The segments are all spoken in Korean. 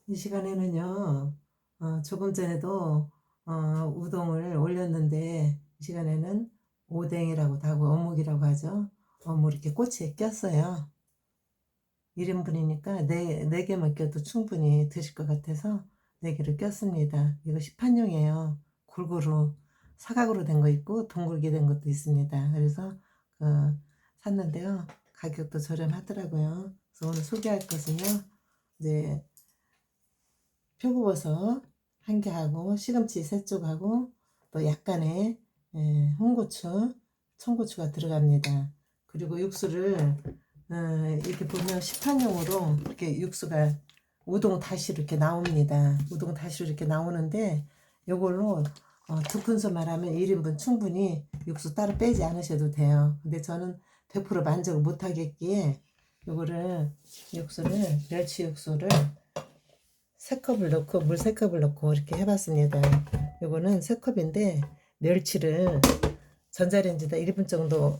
이 시간에는요, 조금 전에도 우동을 올렸는데, 이 시간에는 오뎅이라고도 하고 어묵이라고 하죠. 어묵 이렇게 꼬치에 꼈어요. 1인분이니까 네 개만 껴도 충분히 드실 것 같아서 4개를 꼈습니다. 이거 시판용이에요. 골고루 사각으로 된 거 있고 둥글게 된 것도 있습니다. 그래서 그 샀는데요. 가격도 저렴하더라고요. 그래서 오늘 소개할 것은요. 이제 표고버섯 1개 하고 시금치 3쪽하고 또 약간의 홍고추, 청고추가 들어갑니다. 그리고 육수를 이렇게 보면 시판용으로 이렇게 육수가 우동 다시로 이렇게 나옵니다. 우동 다시로 이렇게 나오는데 요걸로 2큰술만 하면 1인분 충분히 육수 따로 빼지 않으셔도 돼요. 근데 저는 100% 만족을 못 하겠기에 요거를 멸치 육수를 3컵을 넣고 물 3컵을 넣고 이렇게 해봤습니다. 요거는 3컵인데 멸치를 전자레인지에다 1분 정도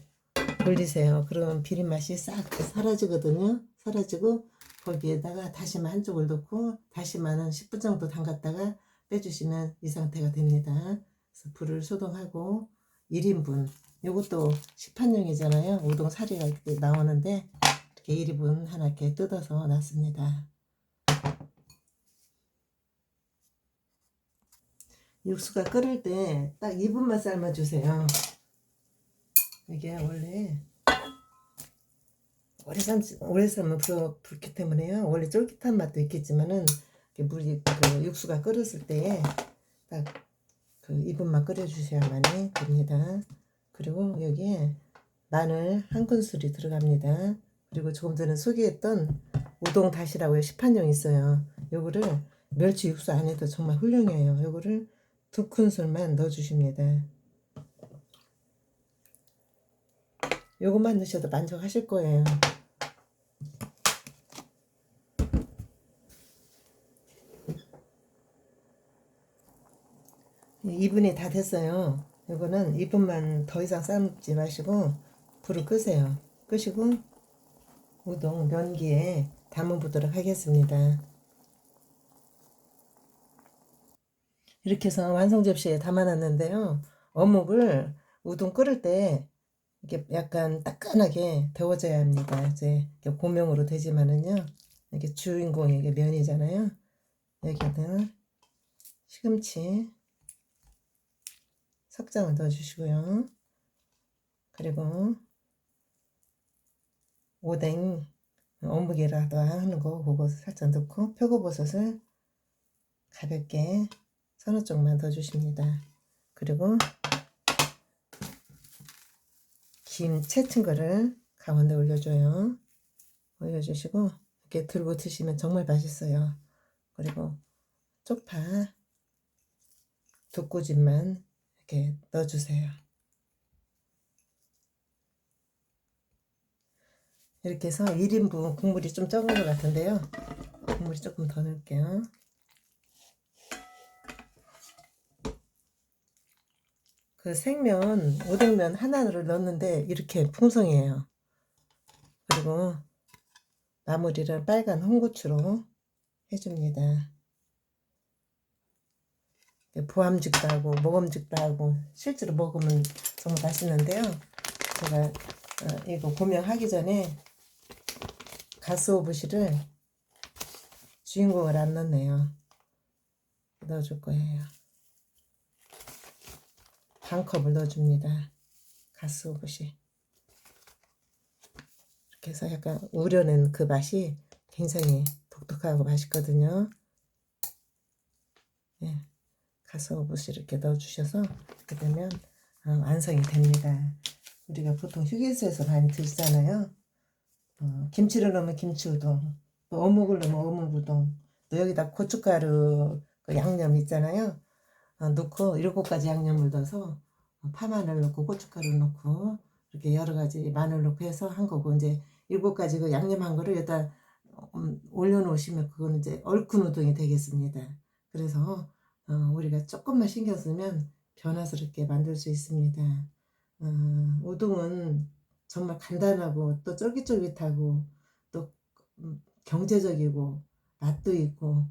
돌리세요. 그러면 비린 맛이 싹 사라지거든요. 사라지고 거기에다가 다시마 한 쪽을 넣고 다시마는 10분 정도 담갔다가 빼주시면 이 상태가 됩니다. 그래서 불을 소동하고 1인분 요것도 시판용이잖아요. 우동 사리가 이렇게 나오는데 이렇게 1인분 하나 이렇게 뜯어서 놨습니다. 육수가 끓을 때 딱 2분만 삶아주세요. 이게 원래 오래 삶으면 불기 때문에요. 원래 쫄깃한 맛도 있겠지만은 물이 그 육수가 끓었을 때에 딱 그 2분만 끓여주셔야만이 됩니다. 그리고 여기에 마늘 1큰술이 들어갑니다. 그리고 조금 전에 소개했던 우동 다시라고 시판용 있어요. 요거를 멸치 육수 안 해도 정말 훌륭해요. 요거를 2큰술만 넣어주십니다. 요것만 넣으셔도 만족하실 거예요. 2분이 다 됐어요. 이거는 2분만 더 이상 삶지 마시고 불을 끄세요. 끄시고 우동 면기에 담아 보도록 하겠습니다. 이렇게 해서 완성 접시에 담아 놨는데요. 어묵을 우동 끓을 때 이렇게 약간 따끈하게 데워져야 합니다. 이제 고명으로 되지만은요. 이게 주인공이 이게 면이잖아요. 여기에는 시금치 석장을 넣어주시고요. 그리고 오뎅 어묵이라도 하는 거 그거 살짝 넣고 표고버섯을 가볍게 서너 쪽만 넣어주십니다. 그리고 김 채친 거를 가운데 올려줘요. 올려주시고 이렇게 들고 드시면 정말 맛있어요. 그리고 쪽파 2꼬집만 이렇게 넣어주세요. 이렇게 해서 1인분 국물이 좀 적은 것 같은데요. 국물이 조금 더 넣을게요. 그 생면, 오뎅면 하나를 넣었는데 이렇게 풍성해요. 그리고 마무리를 빨간 홍고추로 해줍니다. 부함직도 하고 먹음직도 하고 실제로 먹으면 정말 맛있는데요. 제가 이거 고명하기 전에 가스오부시를 주인공을 안 넣네요. 넣어줄 거예요. 반 컵을 넣어줍니다. 가스오부시. 이렇게 해서 약간 우려낸 그 맛이 굉장히 독특하고 맛있거든요. 예, 가스오부시 이렇게 넣어주셔서 이렇게 되면 완성이 됩니다. 우리가 보통 휴게소에서 많이 드시잖아요. 김치를 넣으면 김치우동, 또 어묵을 넣으면 어묵우동, 또 여기다 고춧가루 그 양념 있잖아요. 넣고 7가지 양념을 넣어서 파마늘 넣고 고춧가루 넣고 이렇게 여러 가지 마늘 넣고 해서 한 거고 이제 7가지 그 양념한 거를 여기다 올려놓으시면 그거는 이제 얼큰 우동이 되겠습니다. 그래서 우리가 조금만 신경 쓰면 변화스럽게 만들 수 있습니다. 우동은 정말 간단하고 또 쫄깃쫄깃하고 또 경제적이고 맛도 있고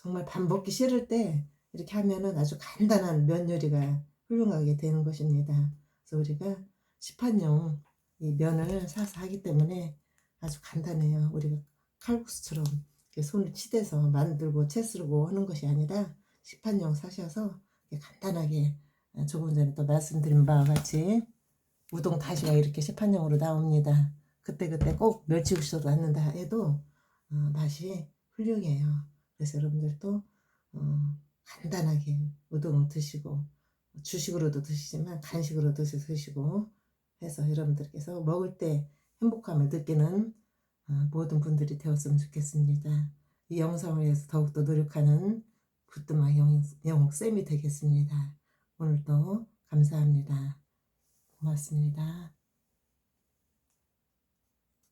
정말 밥 먹기 싫을 때 이렇게 하면은 아주 간단한 면 요리가 훌륭하게 되는 것입니다. 그래서 우리가 시판용 이 면을 사서 하기 때문에 아주 간단해요. 우리가 칼국수처럼 이렇게 손을 치대서 만들고 채 썰고 하는 것이 아니라 시판용 사셔서 이렇게 간단하게 조금 전에 또 말씀드린 바와 같이 우동 다시가 이렇게 시판용으로 나옵니다. 그때그때 꼭 멸치국수로 넣는다 해도 맛이 훌륭해요. 그래서 여러분들도 간단하게 우동을 드시고 주식으로도 드시지만 간식으로도 드시고 해서 여러분들께서 먹을 때 행복감을 느끼는 모든 분들이 되었으면 좋겠습니다. 이 영상을 위해서 더욱더 노력하는 부뚜막 영옥쌤이 되겠습니다. 오늘도 감사합니다. 고맙습니다.